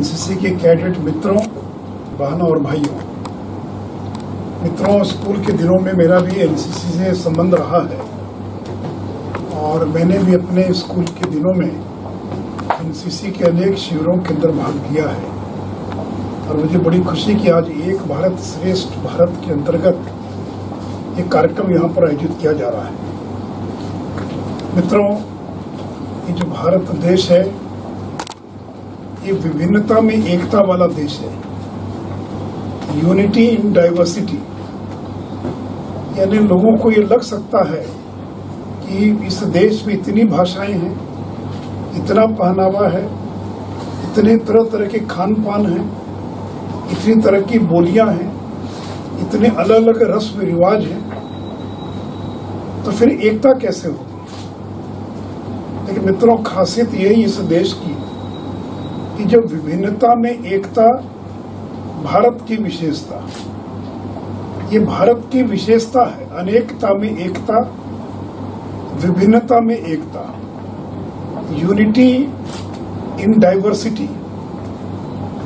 NCC के cadet मित्रों, बहनों और भाइयों, स्कूल के दिनों में मेरा भी एनसीसी से संबंध रहा है और मैंने भी अपने स्कूल के दिनों में एनसीसी के अनेक शिविरों के अंदर भाग लिया है और मुझे बड़ी खुशी कि आज एक भारत श्रेष्ठ भारत के अंतर्गत एक कार्यक्रम यहाँ पर आयोजित किया जा रहा है। मित्रों, ये जो भारत देश है ये विभिन्नता में एकता वाला देश है। यूनिटी इन डाइवर्सिटी, यानी लोगों को ये लग सकता है कि इस देश में इतनी भाषाएं हैं, इतना पहनावा है, इतने तरह तरह के खान पान हैं, इतनी तरह की बोलियां हैं, इतने अलग अलग रस्म रिवाज हैं, तो फिर एकता कैसे होगी। लेकिन मित्रों, खासियत यही इस देश की कि जब विभिन्नता में एकता भारत की विशेषता, ये भारत की विशेषता है। अनेकता में एकता, विभिन्नता में एकता, यूनिटी इन डाइवर्सिटी।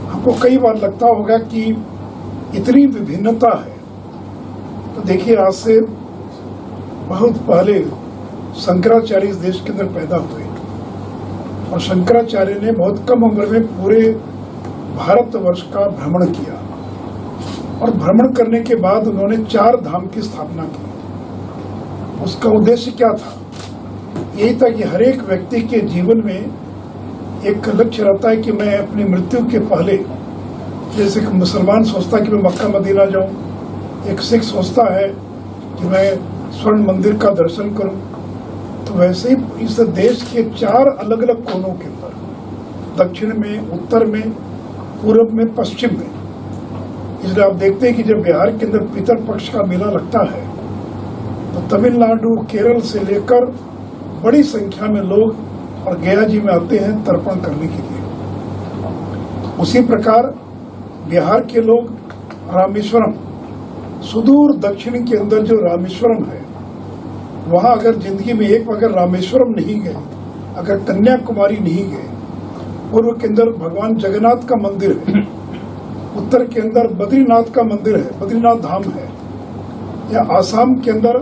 आपको कई बार लगता होगा कि इतनी विभिन्नता है, तो देखिए आज से बहुत पहले शंकराचार्य इस देश के अंदर पैदा हुए और शंकराचार्य ने बहुत कम उम्र में पूरे भारतवर्ष का भ्रमण किया और भ्रमण करने के बाद उन्होंने 4 धाम की स्थापना की। उसका उद्देश्य क्या था? यही था कि हर एक व्यक्ति के जीवन में एक लक्ष्य रहता है कि मैं अपनी मृत्यु के पहले, जैसे कि मुसलमान सोचता है कि मैं मक्का मदीना जाऊं, एक सिख सोचता है कि मैं स्वर्ण मंदिर का दर्शन करूं, तो वैसे ही इस देश के 4 अलग अलग कोनों के अंदर, दक्षिण में, उत्तर में, पूर्व में, पश्चिम में, इसलिए आप देखते हैं कि जब बिहार के अंदर पितर पक्ष का मेला लगता है तो तमिलनाडु, केरल से लेकर बड़ी संख्या में लोग और गया जी में आते हैं तर्पण करने के लिए। उसी प्रकार बिहार के लोग रामेश्वरम, सुदूर दक्षिण के अंदर जो रामेश्वरम है, वहां अगर जिंदगी में एक अगर रामेश्वरम नहीं गए, अगर कन्याकुमारी नहीं गए, पूर्व के अंदर भगवान जगन्नाथ का मंदिर है, उत्तर के अंदर बद्रीनाथ का मंदिर है, बद्रीनाथ धाम है, या आसाम के अंदर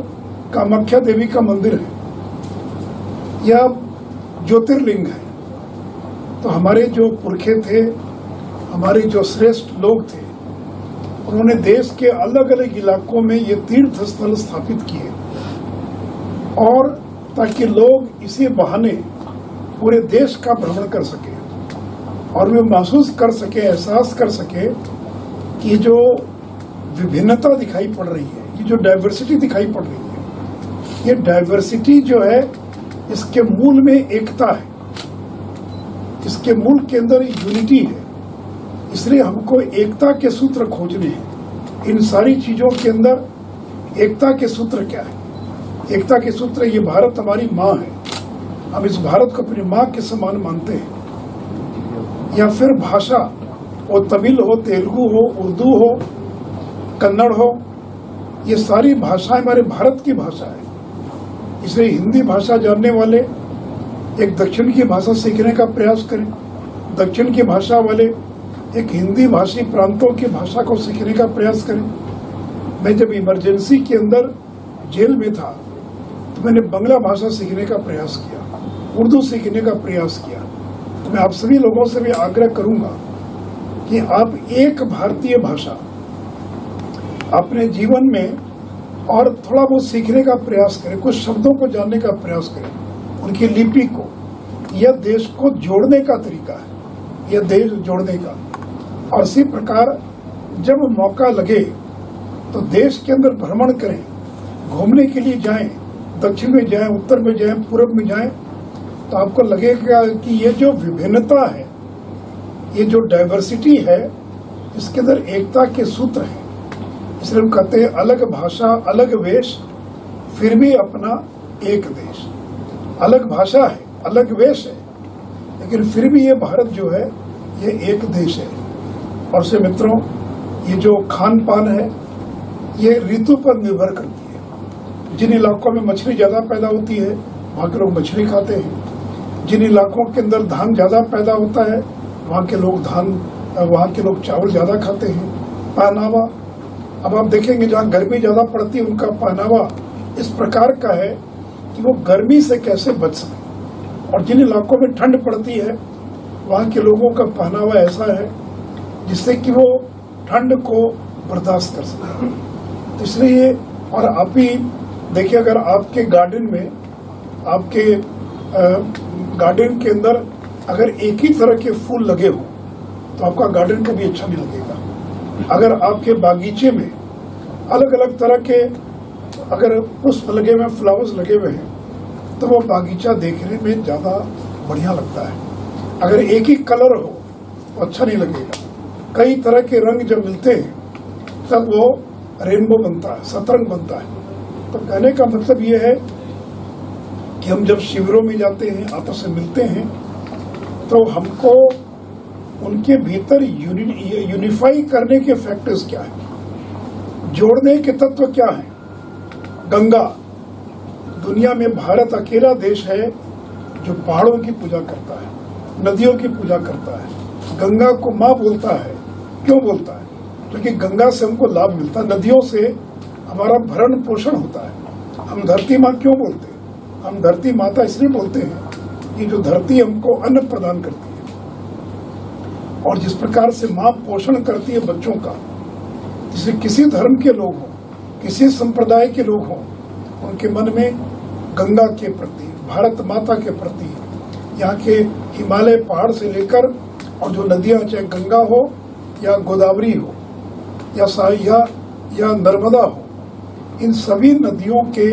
कामाख्या देवी का मंदिर है, या ज्योतिर्लिंग है, तो हमारे जो पुरखे थे, हमारे जो श्रेष्ठ लोग थे, उन्होंने देश के अलग अलग इलाकों में ये तीर्थ स्थल स्थापित किए और ताकि लोग इसी बहाने पूरे देश का भ्रमण कर सके और वे महसूस कर सके, एहसास कर सके कि जो विभिन्नता दिखाई पड़ रही है, ये जो डाइवर्सिटी दिखाई पड़ रही है, ये डाइवर्सिटी जो है इसके मूल में एकता है, इसके मूल के अंदर यूनिटी है। इसलिए हमको एकता के सूत्र खोजने हैं। इन सारी चीजों के अंदर एकता के सूत्र क्या है? एकता के सूत्र, ये भारत हमारी माँ है, हम इस भारत को अपनी माँ के समान मानते हैं। या फिर भाषा, वो तमिल हो, तेलुगु हो, उर्दू हो, कन्नड़ हो, ये सारी भाषाएं हमारे भारत की भाषा है। इसलिए हिंदी भाषा जानने वाले एक दक्षिण की भाषा सीखने का प्रयास करें, दक्षिण की भाषा वाले एक हिंदी भाषी प्रांतों की भाषा को सीखने का प्रयास करें। मैं जब इमरजेंसी के अंदर जेल में था तो मैंने बांग्ला भाषा सीखने का प्रयास किया, उर्दू सीखने का प्रयास किया। तो मैं आप सभी लोगों से भी आग्रह करूंगा कि आप एक भारतीय भाषा अपने जीवन में और थोड़ा बहुत सीखने का प्रयास करें, कुछ शब्दों को जानने का प्रयास करें, उनकी लिपि को। यह देश को जोड़ने का तरीका है, यह देश जोड़ने का। और इसी प्रकार जब मौका लगे तो देश के अंदर भ्रमण करें, घूमने के लिए जाएं, दक्षिण में जाएं, उत्तर में जाएं, पूर्व में जाएं, तो आपको लगेगा कि ये जो विभिन्नता है, ये जो डाइवर्सिटी है, इसके अंदर एकता के सूत्र हैं। इसलिए हम कहते हैं अलग भाषा, अलग वेश, फिर भी अपना एक देश। अलग भाषा है, अलग वेश है, लेकिन फिर भी ये भारत जो है ये एक देश है। और से मित्रों, ये जो खान पान है ये ऋतु पर निर्भर करती है। जिन इलाकों में मछली ज्यादा पैदा होती है वहाँ के लोग मछली खाते हैं, जिन इलाकों के अंदर धान ज्यादा पैदा होता है वहाँ के लोग वहाँ के लोग चावल ज़्यादा खाते हैं। पहनावा, अब आप देखेंगे जहाँ गर्मी ज़्यादा पड़ती है उनका पहनावा इस प्रकार का है कि वो गर्मी से कैसे बच सके, और जिन इलाकों में ठंड पड़ती है वहाँ के लोगों का पहनावा ऐसा है जिससे कि वो ठंड को बर्दाश्त कर सके। तो इसलिए, और आप ही देखिए, अगर आपके गार्डन में, आपके गार्डन के अंदर अगर एक ही तरह के फूल लगे हो तो आपका गार्डन कभी अच्छा नहीं लगेगा। अगर आपके बागीचे में अलग अलग तरह के अगर पुष्प लगे हुए, फ्लावर्स लगे हुए हैं, तो वो बागीचा देखने में ज़्यादा बढ़िया लगता है। अगर एक ही कलर हो तो अच्छा नहीं लगेगा। कई तरह के रंग जब मिलते हैं तब वो रेनबो बनता है, सतरंग बनता है। तो कहने का मतलब ये है कि हम जब शिविरों में जाते हैं, आपस में मिलते हैं, तो हमको उनके भीतर यूनिफाई करने के फैक्टर्स क्या है, जोड़ने के तत्व क्या है। गंगा, दुनिया में भारत अकेला देश है जो पहाड़ों की पूजा करता है, नदियों की पूजा करता है। गंगा को माँ बोलता है। क्यों बोलता है? क्योंकि गंगा से हमको लाभ मिलता है, नदियों से हमारा भरण पोषण होता है। हम धरती माँ क्यों बोलते हैं? हम धरती माता इसलिए बोलते हैं कि जो धरती हमको अन्न प्रदान करती है, और जिस प्रकार से माँ पोषण करती है बच्चों का, जिसे किसी धर्म के लोग हों, किसी संप्रदाय के लोग हों, उनके मन में गंगा के प्रति, भारत माता के प्रति, यहाँ के हिमालय पहाड़ से लेकर और जो नदियाँ, चाहे गंगा हो या गोदावरी हो या नर्मदा हो, इन सभी नदियों के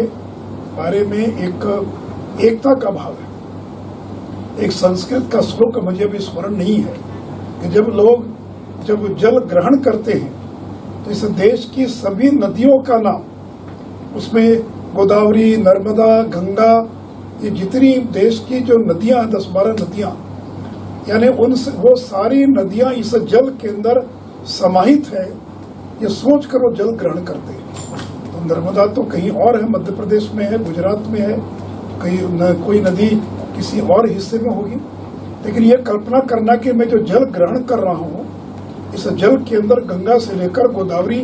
बारे में एक एकता का भाव है। एक संस्कृत का श्लोक मुझे भी स्मरण नहीं है कि जब लोग जल ग्रहण करते हैं तो इस देश की सभी नदियों का नाम, उसमें गोदावरी, नर्मदा, गंगा, ये जितनी देश की जो नदियां, 10-12 नदियां, यानी वो सारी नदियां इस जल के अंदर समाहित है। ये सोच कर वो जल ग्रहण करते हैं। तो नर्मदा तो कहीं और है, मध्य प्रदेश में है, गुजरात में है, कोई नदी किसी और हिस्से में होगी, लेकिन ये कल्पना करना कि मैं जो जल ग्रहण कर रहा हूँ, इस जल के अंदर गंगा से लेकर गोदावरी,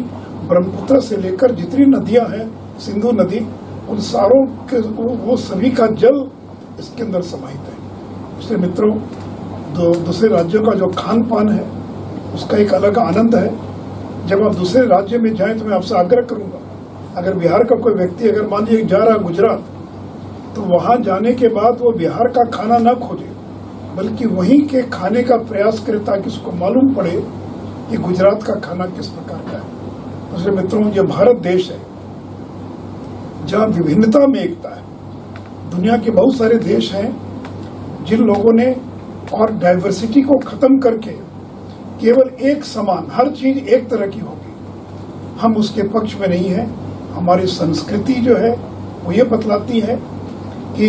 ब्रह्मपुत्र से लेकर जितनी नदियां हैं, सिंधु नदी, उन सारों के वो सभी का जल इसके अंदर समाहित है। इसलिए मित्रों, दूसरे राज्यों का जो खान पान है उसका एक अलग आनंद है। जब आप दूसरे राज्य में जाएं तो मैं आपसे आग्रह करूंगा, अगर बिहार का कोई व्यक्ति अगर मान लीजिए जा रहा है गुजरात, तो वहां जाने के बाद वो बिहार का खाना ना खोजे, बल्कि वहीं के खाने का प्रयास करे ताकि उसको मालूम पड़े कि गुजरात का खाना किस प्रकार का है। इसलिए मित्रों, ये भारत देश है जहाँ विभिन्नता में एकता है। दुनिया के बहुत सारे देश हैं जिन लोगों ने और डाइवर्सिटी को खत्म करके केवल एक समान, हर चीज एक तरह की होगी। हम उसके पक्ष में नहीं है। हमारी संस्कृति जो है वो ये बतलाती है कि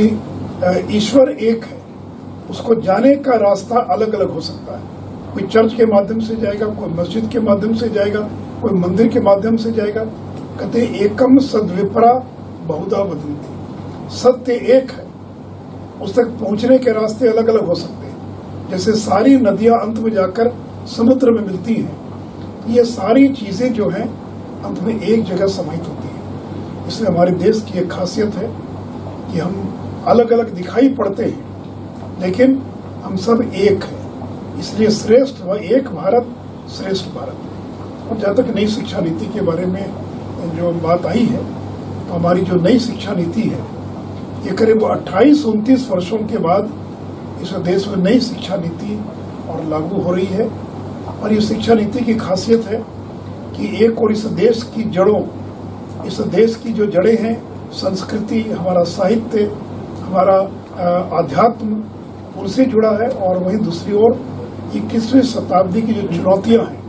ईश्वर एक है, उसको जाने का रास्ता अलग अलग हो सकता है। कोई चर्च के माध्यम से जाएगा, कोई मस्जिद के माध्यम से जाएगा, कोई मंदिर के माध्यम से जाएगा। कहते एकम सद्विपरा बहुधा वदन्ति, सत्य एक है, उस तक पहुंचने के रास्ते अलग अलग हो सकते हैं। जैसे सारी नदियां अंत में जाकर समुद्र में मिलती हैं, ये सारी चीजें जो हैं अंत में एक जगह समाहित होती हैं। इसलिए हमारे देश की एक खासियत है कि हम अलग अलग दिखाई पड़ते हैं, लेकिन हम सब एक हैं। इसलिए श्रेष्ठ व एक भारत, श्रेष्ठ भारत। और जहाँ तक नई शिक्षा नीति के बारे में जो बात आई है, तो हमारी जो नई शिक्षा नीति है, ये करीब 28-29 वर्षों के बाद इस देश में नई शिक्षा नीति और लागू हो रही है। और ये शिक्षा नीति की खासियत है कि एक और इस देश की जड़ों, इस देश की जो जड़ें हैं, संस्कृति, हमारा साहित्य, हमारा आध्यात्म, उनसे जुड़ा है, और वहीं दूसरी ओर 21वीं शताब्दी की जो चुनौतियां हैं,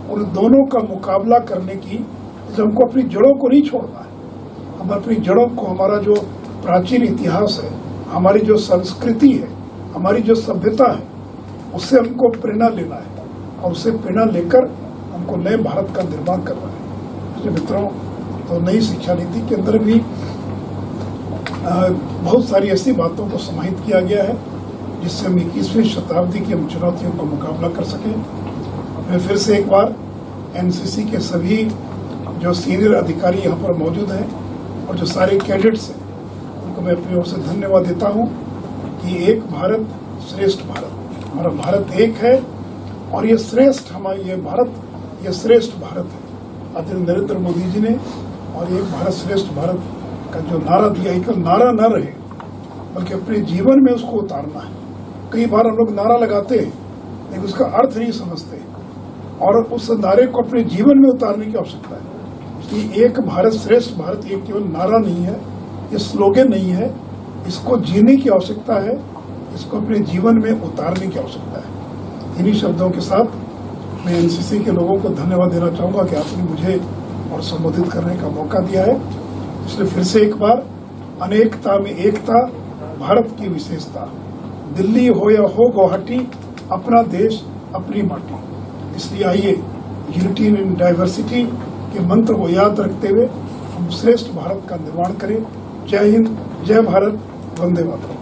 उन दोनों का मुकाबला करने की, हमको अपनी जड़ों को नहीं छोड़ना है। हम अपनी जड़ों को, हमारा जो प्राचीन इतिहास है, हमारी जो संस्कृति है, हमारी जो सभ्यता है, उससे हमको प्रेरणा लेना है, और उससे प्रेरणा लेकर हमको नए भारत का निर्माण करना है। इसलिए मित्रों, तो नई शिक्षा नीति के अंदर भी बहुत सारी ऐसी बातों को समाहित किया गया है जिससे हम 21वीं शताब्दी की हम चुनौतियों का मुकाबला कर सकें। मैं फिर से एक बार एनसीसी के सभी जो सीनियर अधिकारी यहाँ पर मौजूद हैं और जो सारे कैडेट्स हैं, उनको मैं अपनी ओर से धन्यवाद देता हूँ कि एक भारत श्रेष्ठ भारत, हमारा भारत एक है और ये श्रेष्ठ ये श्रेष्ठ भारत है। आदरणीय नरेंद्र मोदी जी ने और एक भारत श्रेष्ठ भारत का जो नारा दिया है, केवल नारा न रहे बल्कि अपने जीवन में उसको उतारना है। कई बार हम लोग नारा लगाते हैं लेकिन उसका अर्थ नहीं समझते और उस नारे को अपने जीवन में उतारने की आवश्यकता है। इसलिए एक भारत श्रेष्ठ भारत ये केवल नारा नहीं है, ये स्लोगन नहीं है, इसको जीने की आवश्यकता है, इसको अपने जीवन में उतारने की आवश्यकता है। इन्हीं शब्दों के साथ मैं एनसीसी के लोगों को धन्यवाद देना चाहूँगा कि आपने मुझे और संबोधित करने का मौका दिया है। इसलिए फिर से एक बार, अनेकता में एकता, भारत की विशेषता, दिल्ली हो या हो गुवाहाटी, अपना देश अपनी माटी। इसलिए आइए यूनिटी इन डाइवर्सिटी के मंत्र को याद रखते हुए हम श्रेष्ठ भारत का निर्माण करें। जय हिंद, जय भारत, वंदे मातरम।